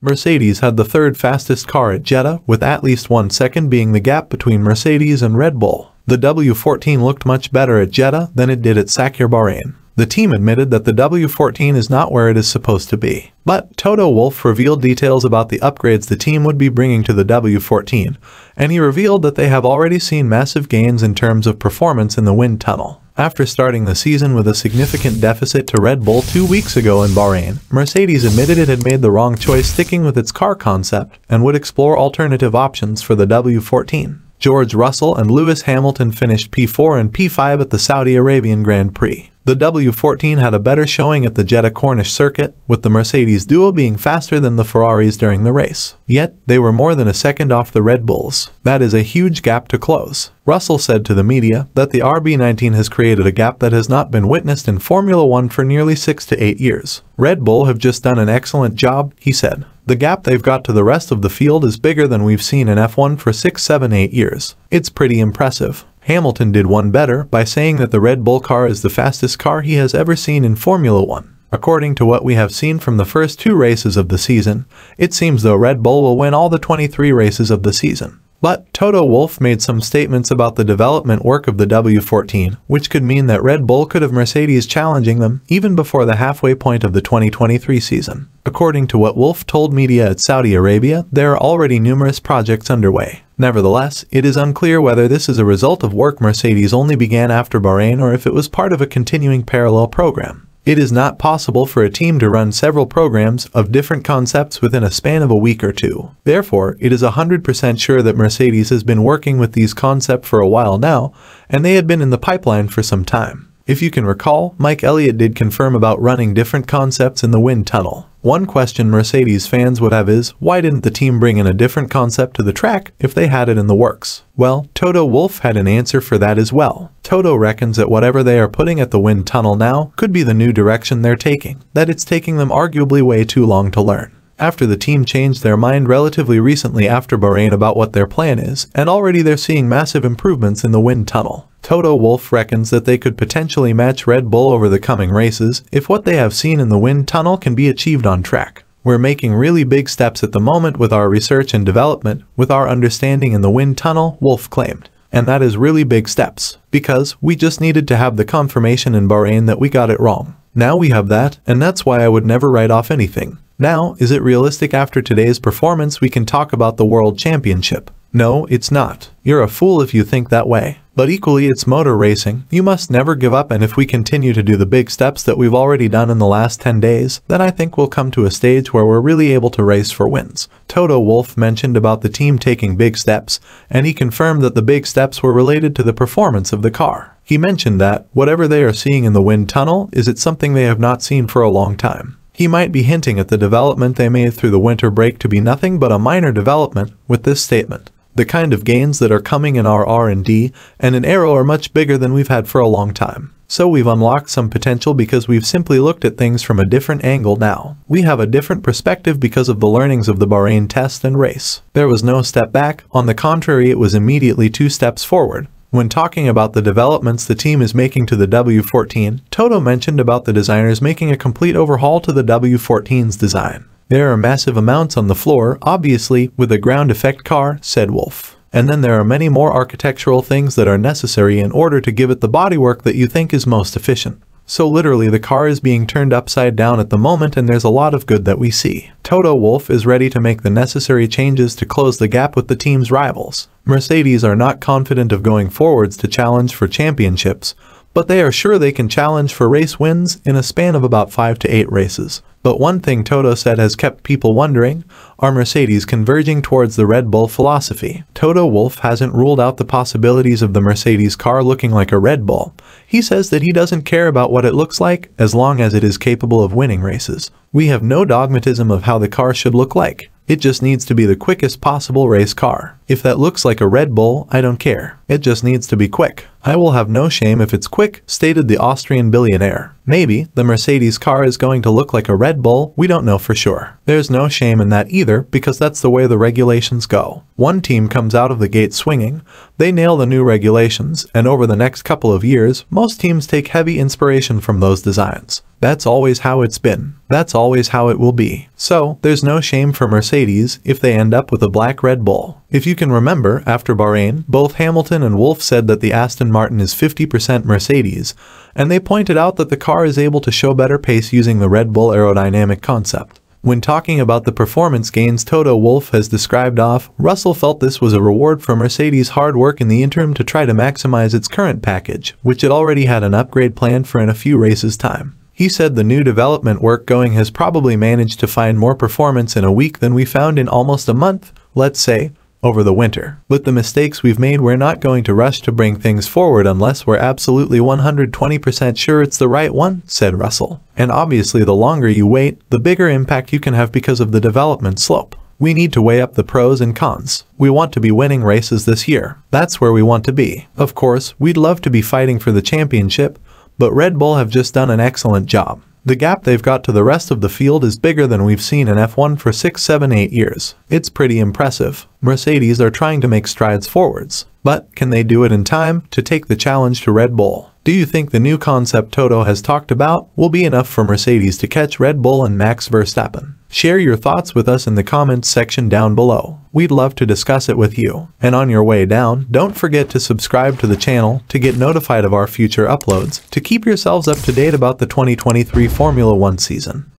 Mercedes had the third fastest car at Jeddah, with at least 1 second being the gap between Mercedes and Red Bull. The W14 looked much better at Jeddah than it did at Sakhir Bahrain. The team admitted that the W14 is not where it is supposed to be. But Toto Wolff revealed details about the upgrades the team would be bringing to the W14, and he revealed that they have already seen massive gains in terms of performance in the wind tunnel. After starting the season with a significant deficit to Red Bull 2 weeks ago in Bahrain, Mercedes admitted it had made the wrong choice sticking with its car concept and would explore alternative options for the W14. George Russell and Lewis Hamilton finished P4 and P5 at the Saudi Arabian Grand Prix. The W14 had a better showing at the Jeddah Corniche circuit, with the Mercedes duo being faster than the Ferraris during the race. Yet, they were more than a second off the Red Bulls. That is a huge gap to close. Russell said to the media that the RB19 has created a gap that has not been witnessed in Formula 1 for nearly 6 to 8 years. Red Bull have just done an excellent job, he said. The gap they've got to the rest of the field is bigger than we've seen in F1 for 6, 7, 8 years. It's pretty impressive. Hamilton did one better by saying that the Red Bull car is the fastest car he has ever seen in Formula 1. According to what we have seen from the first 2 races of the season, it seems though Red Bull will win all the 23 races of the season. But Toto Wolff made some statements about the development work of the W14, which could mean that Red Bull could have Mercedes challenging them even before the halfway point of the 2023 season. According to what Wolff told media at Saudi Arabia, there are already numerous projects underway. Nevertheless, it is unclear whether this is a result of work Mercedes only began after Bahrain or if it was part of a continuing parallel program. It is not possible for a team to run several programs of different concepts within a span of a week or 2. Therefore, it is 100% sure that Mercedes has been working with these concepts for a while now, and they had been in the pipeline for some time. If you can recall, Mike Elliott did confirm about running different concepts in the wind tunnel. One question Mercedes fans would have is, why didn't the team bring in a different concept to the track if they had it in the works? Well, Toto Wolff had an answer for that as well. Toto reckons that whatever they are putting at the wind tunnel now could be the new direction they're taking, that it's taking them arguably way too long to learn. After the team changed their mind relatively recently after Bahrain about what their plan is, and already they're seeing massive improvements in the wind tunnel. Toto Wolff reckons that they could potentially match Red Bull over the coming races if what they have seen in the wind tunnel can be achieved on track. We're making really big steps at the moment with our research and development, with our understanding in the wind tunnel, Wolff claimed. And that is really big steps, because we just needed to have the confirmation in Bahrain that we got it wrong. Now we have that, and that's why I would never write off anything. Now, is it realistic after today's performance we can talk about the World Championship? No, it's not. You're a fool if you think that way. But equally, it's motor racing. You must never give up, and if we continue to do the big steps that we've already done in the last 10 days, then I think we'll come to a stage where we're really able to race for wins. Toto Wolff mentioned about the team taking big steps, and he confirmed that the big steps were related to the performance of the car. He mentioned that, whatever they are seeing in the wind tunnel, is it something they have not seen for a long time. He might be hinting at the development they made through the winter break to be nothing but a minor development with this statement. The kind of gains that are coming in our R&D and in aero are much bigger than we've had for a long time. So we've unlocked some potential because we've simply looked at things from a different angle now. We have a different perspective because of the learnings of the Bahrain test and race. There was no step back, on the contrary it was immediately 2 steps forward. When talking about the developments the team is making to the W14, Toto mentioned about the designers making a complete overhaul to the W14's design. There are massive amounts on the floor, obviously, with a ground effect car, said Wolff. And then there are many more architectural things that are necessary in order to give it the bodywork that you think is most efficient. So literally the car is being turned upside down at the moment and there's a lot of good that we see. Toto Wolff is ready to make the necessary changes to close the gap with the team's rivals. Mercedes are not confident of going forwards to challenge for championships, but they are sure they can challenge for race wins in a span of about 5 to 8 races. But one thing Toto said has kept people wondering, are Mercedes converging towards the Red Bull philosophy? Toto Wolff hasn't ruled out the possibilities of the Mercedes car looking like a Red Bull. He says that he doesn't care about what it looks like as long as it is capable of winning races. We have no dogmatism of how the car should look like. It just needs to be the quickest possible race car. If that looks like a Red Bull, I don't care. It just needs to be quick. I will have no shame if it's quick, stated the Austrian billionaire. Maybe the Mercedes car is going to look like a Red Bull, we don't know for sure. There's no shame in that either, because that's the way the regulations go. One team comes out of the gate swinging, they nail the new regulations, and over the next couple of years, most teams take heavy inspiration from those designs. That's always how it's been. That's always how it will be. So, there's no shame for Mercedes if they end up with a black Red Bull. If you can remember, after Bahrain, both Hamilton and Wolff said that the Aston Martin is 50% Mercedes, and they pointed out that the car is able to show better pace using the Red Bull aerodynamic concept. When talking about the performance gains Toto Wolff has described off, Russell felt this was a reward for Mercedes' hard work in the interim to try to maximize its current package, which it already had an upgrade planned for in a few races' time. He said the new development work going has probably managed to find more performance in a week than we found in almost a month, let's say, over the winter. With the mistakes we've made, we're not going to rush to bring things forward unless we're absolutely 120% sure it's the right one, said Russell. And obviously the longer you wait, the bigger impact you can have because of the development slope. We need to weigh up the pros and cons. We want to be winning races this year. That's where we want to be. Of course, we'd love to be fighting for the championship, but Red Bull have just done an excellent job. The gap they've got to the rest of the field is bigger than we've seen in F1 for 6, 7, 8 years. It's pretty impressive. Mercedes are trying to make strides forwards. But can they do it in time to take the challenge to Red Bull? Do you think the new concept Toto has talked about will be enough for Mercedes to catch Red Bull and Max Verstappen? Share your thoughts with us in the comments section down below. We'd love to discuss it with you. And on your way down, don't forget to subscribe to the channel to get notified of our future uploads, to keep yourselves up to date about the 2023 Formula 1 season.